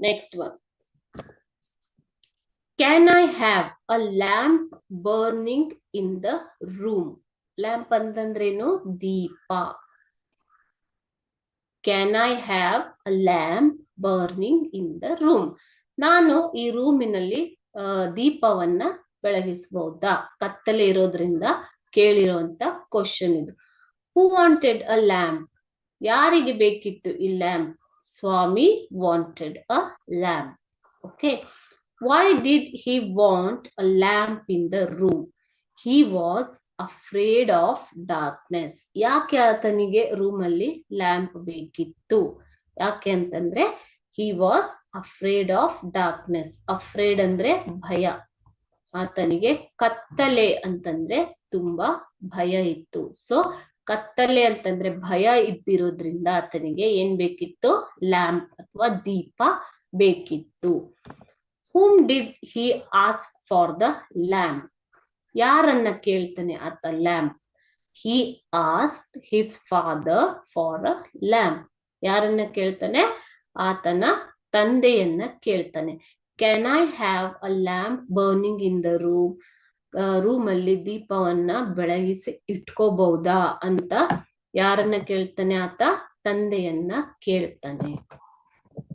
Next one. Can I have a lamp burning in the room? Lamp ಅಂತಂದ್ರೇನು? ದೀಪ. Can I have a lamp burning in the room? ನಾನು ಈ ರೂಮಿನಲ್ಲಿ ದೀಪವನ್ನ ಬೆಳಗಿಸಬಹುದಾ? ಕತ್ತಲೆ ಇರೋದ್ರಿಂದ ಕೇಳಿರುವಂತ ಕ್ವಶನ್ ಇದು. Who wanted a lamp? ಯಾರಿಗೆ ಬೇಕಿತ್ತು ಈ lamp? Swami wanted a lamp. Okay. Why did he want a lamp in the room? He was afraid of darkness. ಯಾಕೆ ಆತನಿಗೆ ರೂಮಲ್ಲಿ ಲ್ಯಾಂಪ್ ಬೇಕಿತ್ತು? ಯಾಕೆ ಅಂತಂದ್ರೆ he was afraid of darkness. afraid ಅಂದ್ರೆ ಭಯ. ಆತನಿಗೆ ಕತ್ತಲೆ ಅಂತಂದ್ರೆ ತುಂಬಾ ಭಯ ಇತ್ತು. ಸೊ ಕತ್ತಲೆ ಅಂತಂದ್ರೆ ಭಯ ಇದ್ದಿರೋದ್ರಿಂದ ಆತನಿಗೆ ಏನ್ ಬೇಕಿತ್ತು? ಲ್ಯಾಂಪ್ ಅಥವಾ ದೀಪ ಬೇಕಿತ್ತು. Whom did he ask for the lamp? ಯಾರನ್ನ ಕೇಳ್ತಾನೆ ಆತ lamp? He asked his father for a lamp. ಯಾರನ್ನ ಕೇಳ್ತಾನೆ? ಆತನ ತಂದೆಯನ್ನ ಕೇಳ್ತಾನೆ. Can I have a lamp burning in the room? ರೂಮಲ್ಲಿ ದೀಪವನ್ನ ಬೆಳಗಿಸಿ ಇಟ್ಕೋಬಹುದಾ ಅಂತ ಯಾರನ್ನ ಕೇಳ್ತಾನೆ ಆತ? ತಂದೆಯನ್ನ ಕೇಳ್ತಾನೆ.